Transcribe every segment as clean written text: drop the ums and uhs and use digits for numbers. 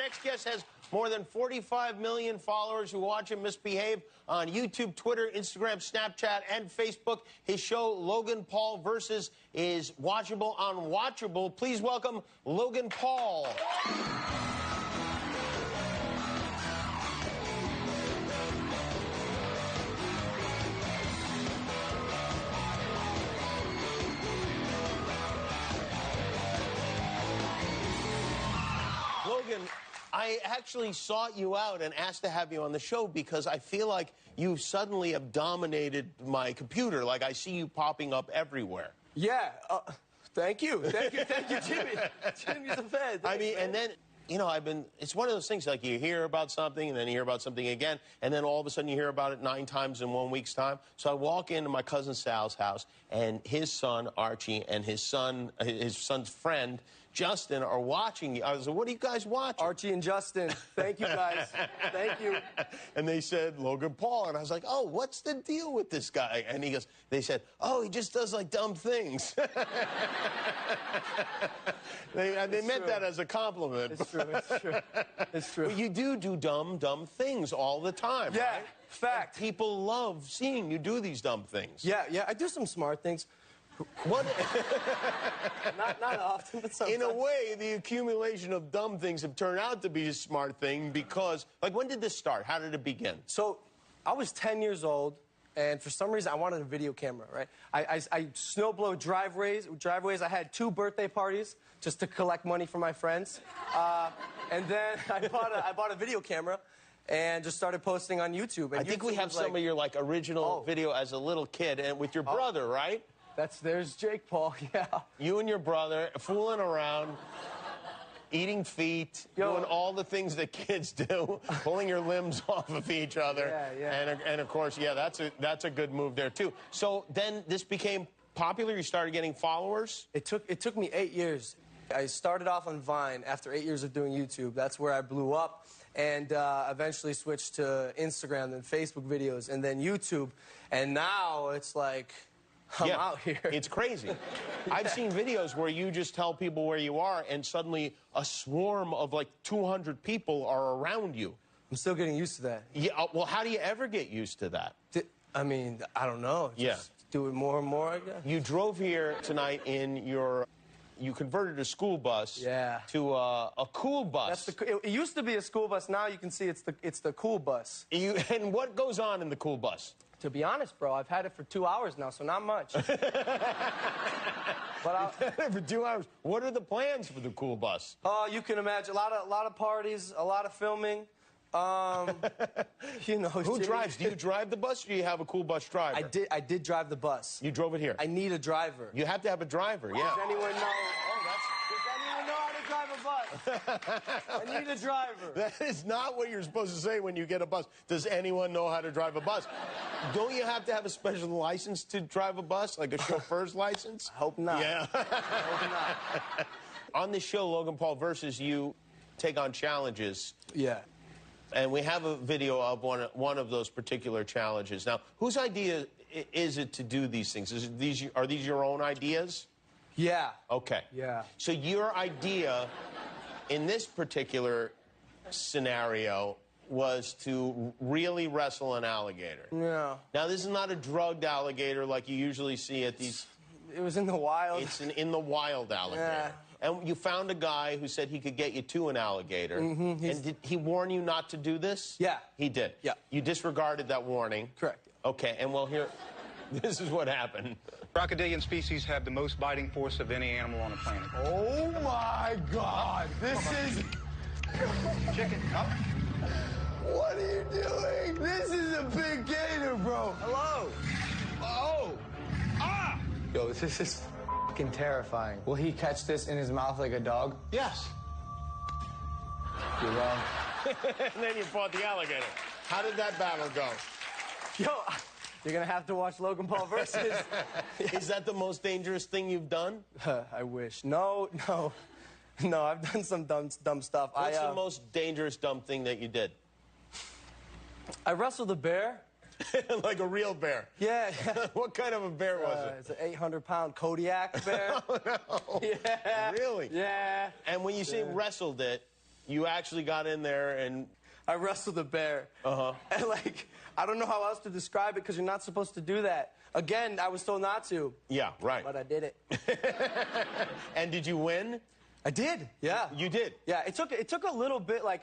next guest has more than 45 million followers who watch him misbehave on YouTube, Twitter, Instagram, Snapchat, and Facebook. His show, Logan Paul Versus, is watchable on Watchable. Please welcome Logan Paul. Logan, I actually sought you out and asked to have you on the show because I feel like you suddenly have dominated my computer. Like, I see you popping up everywhere. Yeah. Thank you, Jimmy. Jimmy's a fan. I mean, and then, you know, it's one of those things, like you hear about something, and then you hear about something again, and then all of a sudden you hear about it 9 times in 1 week's time. So I walk into my cousin Sal's house, and his son, Archie, and his son's friend, Justin, are watching you. I was like, what are you guys watching? Archie and Justin. Thank you, guys. Thank you. And they said, Logan Paul. And I was like, oh, what's the deal with this guy? And they said, oh, he just does, like, dumb things. They meant that as a compliment. It's true, it's true. It's true. But you do dumb things all the time, yeah, right? fact. And people love seeing you do these dumb things. Yeah, I do some smart things. What? not often, but sometimes. In a way, the accumulation of dumb things have turned out to be a smart thing because, like, when did this start? How did it begin? So, I was 10 years old, and for some reason, I wanted a video camera, right? I snowblow driveways. I had 2 birthday parties just to collect money for my friends. And then I bought a video camera and just started posting on YouTube. And I think we have some of your, like, original video as a little kid and with your brother, right? There's Jake Paul, yeah. You and your brother fooling around, eating feet, doing all the things that kids do, pulling your limbs off of each other. Yeah. And of course, yeah, that's a good move there too. So then this became popular. You started getting followers. It took me 8 years. I started off on Vine after 8 years of doing YouTube. That's where I blew up, and eventually switched to Instagram, then Facebook videos, and then YouTube. And now it's like, I'm out here. It's crazy. I've seen videos where you just tell people where you are, and suddenly a swarm of like 200 people are around you. I'm still getting used to that. Yeah. Well, how do you ever get used to that? I mean, I don't know. Just do it more and more, I guess. You drove here tonight in your... You converted a school bus to a cool bus. It used to be a school bus. Now you can see it's the cool bus. And what goes on in the cool bus? To be honest, bro, I've had it for 2 hours now, so not much. But for 2 hours. What are the plans for the cool bus? Oh, you can imagine a lot of parties, a lot of filming. You know, who drives? Do you drive the bus, or do you have a cool bus driver? I did drive the bus. You drove it here. I need a driver. You have to have a driver. Yeah. Does anyone know? Does anyone know how to drive a bus? I need a driver. That is not what you're supposed to say when you get a bus. Does anyone know how to drive a bus? Don't you have to have a special license to drive a bus, like a chauffeur's license? I hope not. Yeah. I hope not. On this show, Logan Paul Versus, you take on challenges. Yeah. And we have a video of one of those particular challenges. Now, whose idea is it to do these things? Are these your own ideas? Yeah. Okay. Yeah. So your idea in this particular scenario was to really wrestle an alligator. Yeah. Now, this is not a drugged alligator like you usually see at these... It was in the wild. It's an in the wild alligator. Yeah. And you found a guy who said he could get you to an alligator. Mm-hmm. And did he warn you not to do this? Yeah. He did? Yeah. You disregarded that warning? Correct. Okay, and well, here, this is what happened. Crocodilian species have the most biting force of any animal on the planet. Oh, my God. This is... Chicken, up. What are you doing? This is a big gator, bro. Hello. Oh. Ah! Yo, this is fucking terrifying. Will he catch this in his mouth like a dog? Yes. You're wrong. And then you fought the alligator. How did that battle go? Yo, you're gonna have to watch Logan Paul Versus. Is that the most dangerous thing you've done? I wish. No, I've done some dumb stuff. What's the most dangerous dumb thing that you did? I wrestled a bear. Like a real bear? Yeah. What kind of a bear was it? It's an 800-pound Kodiak bear. Oh, no. Yeah. Really? Yeah. And when you say wrestled it, You actually got in there and... I wrestled a bear. And like, I don't know how else to describe it because you're not supposed to do that. Again, I was told not to. Yeah, right. But I did it. And did you win? I did, yeah. You did? Yeah, it took a little bit, like,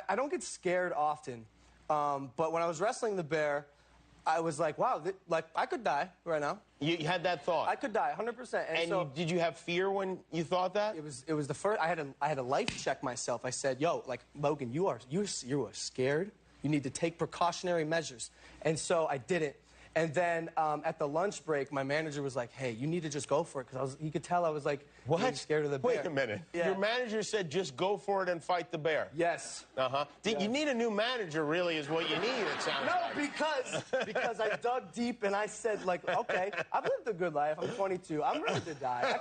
I don't get scared often. But when I was wrestling the bear, I was like, wow, like, I could die right now. You had that thought? I could die, 100%. And so, did you have fear when you thought that? It was the first, I had to life check myself. I said, yo, like, Logan, you are scared. You need to take precautionary measures. And so I didn't. And then at the lunch break, my manager was like, hey, you need to just go for it. Because he could tell I was like, really scared of the bear. Wait a minute. Yeah. Your manager said just go for it and fight the bear. Yes. You need a new manager, really, is what you need, it sounds like. Because I dug deep and I said, like, okay, I've lived a good life. I'm 22. I'm ready to die.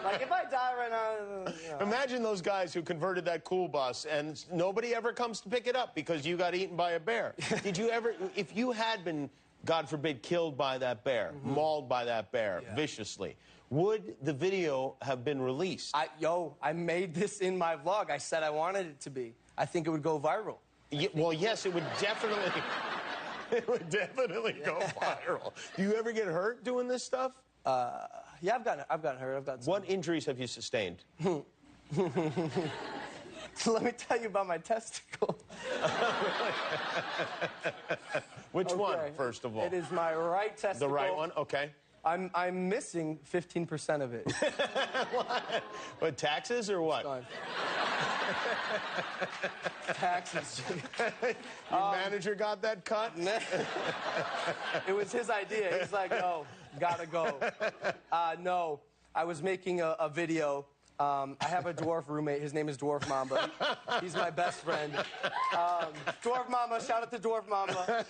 Like, if I die right now, you know. Imagine those guys who converted that cool bus and nobody ever comes to pick it up because you got eaten by a bear. Did you ever, if you had been, God forbid, killed by that bear, mauled by that bear viciously, would the video have been released? I made this in my vlog. I said I wanted it to be. I think it would go viral. Well, yes, it would definitely. It would definitely go viral. Do you ever get hurt doing this stuff? Yeah, I've gotten hurt. I've gotten some. What injuries have you sustained? Let me tell you about my testicle. Which one, first of all? It is my right testicle. The right one? Okay. I'm missing 15% of it. What, taxes or what? Taxes. Your manager got that cut? It was his idea. He's like, no, gotta go. No, I was making a video. I have a dwarf roommate. His name is Dwarf Mamba. He's my best friend. Dwarf Mamba, shout out to Dwarf Mamba.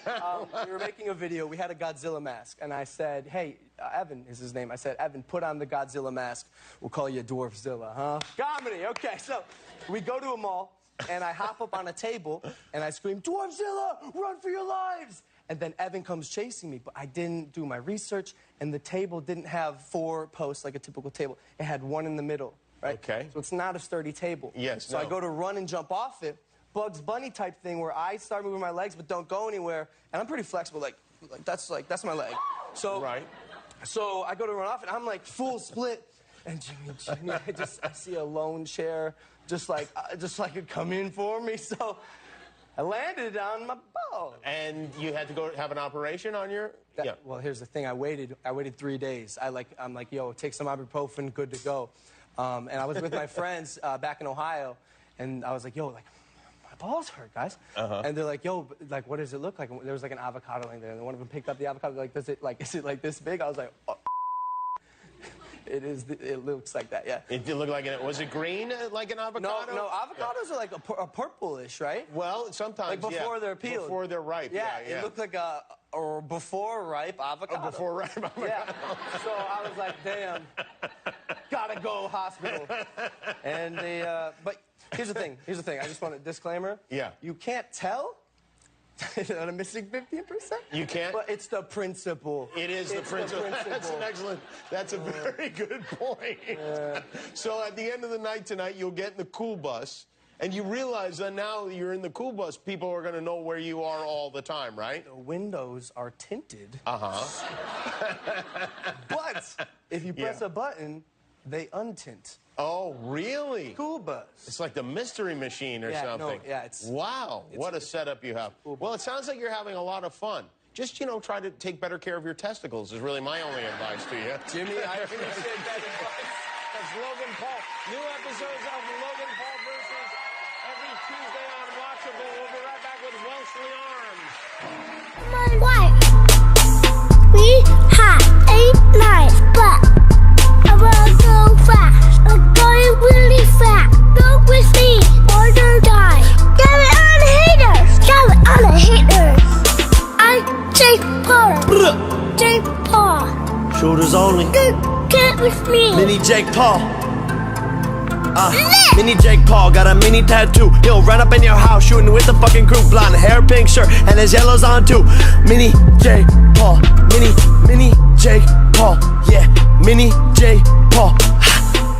We were making a video. We had a Godzilla mask. And I said, hey, Evan is his name. I said, Evan, put on the Godzilla mask. We'll call you Dwarfzilla, huh? Comedy. Okay, so we go to a mall, and I hop up on a table, and I scream, Dwarfzilla, run for your lives! And then Evan comes chasing me, but I didn't do my research, and the table didn't have 4 posts like a typical table. It had one in the middle. Right? Okay. So it's not a sturdy table. Yes. So I go to run and jump off it. Bugs Bunny type thing where I start moving my legs but don't go anywhere. And I'm pretty flexible. Like that's my leg. So right. So I go to run off and I'm like full split. And Jimmy, I see a lone chair just like it come in for me. So I landed on my ball. And you had to go have an operation on your. Yeah. Well, here's the thing. I waited 3 days. I'm like, yo, take some ibuprofen, good to go. And I was with my friends back in Ohio, and I was like, yo, like, my balls hurt, guys. And they're like, yo, like, what does it look like? And there was like an avocado laying there, and one of them picked up the avocado, like, is it like this big? I was like, oh. It looks like that, yeah. It did look like it. Was it green like an avocado? No, avocados are like a purplish, right? Well, sometimes, like before they're peeled. Before they're ripe, yeah. It looked like a before ripe avocado. Before ripe avocado. Yeah. So I was like, damn, gotta go hospital. And but here's the thing. I just want a disclaimer. Yeah. You can't tell that I'm missing 15%. You can't? But it's the principle. It is the principle. That's a very good point. So at the end of the night tonight, you'll get in the cool bus, and you realize that now you're in the cool bus, people are going to know where you are all the time, right? The windows are tinted. But if you press a button, they untint. Oh, really? Cool bus. It's like the Mystery Machine or something. It's... Wow, what a setup you have. Well, it sounds like you're having a lot of fun. Just, try to take better care of your testicles is really my only advice to you. Jimmy, I appreciate that advice. That's Logan Paul. New episodes of Logan Paul versus every Tuesday on Watchable. We'll be right back with Welshly Arms. Why? We have a night, but I will go fast. I'm going really fast. Go with me or you die. Get it on the haters. Get it on the haters. I'm Jake Paul. Jake Paul. Shoulders only. Get with me. Mini Jake Paul. Mini Jake Paul got a mini tattoo. He'll run up in your house shooting with the fucking crew. Blonde hair, pink shirt, and his yellow's on too. Mini Jake Paul. Mini Jake Paul. Yeah, Mini Jake Paul.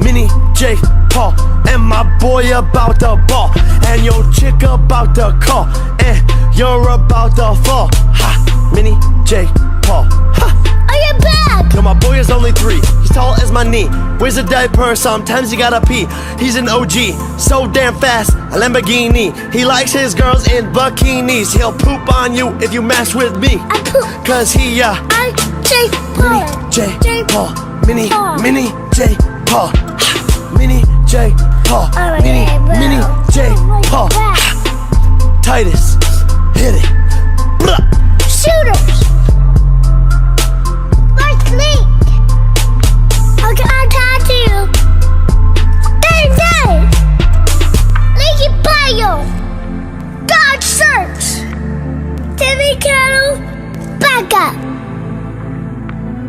Mini Jake Paul. And my boy about to ball. And your chick about to call. And you're about to fall. Ha, Mini J Paul. Ha. Are you back? Yo, my boy is only 3, he's tall as my knee. Wears a diaper, sometimes he gotta pee. He's an OG, so damn fast, a Lamborghini. He likes his girls in bikinis. He'll poop on you if you mess with me. I poop. Cause he, I J Paul. J Paul. Mini Paul. Mini J Paul. Mini J Paul. Alright, Mini bro. Mini J Paul. Titus, hit it. Blah. Shoot him.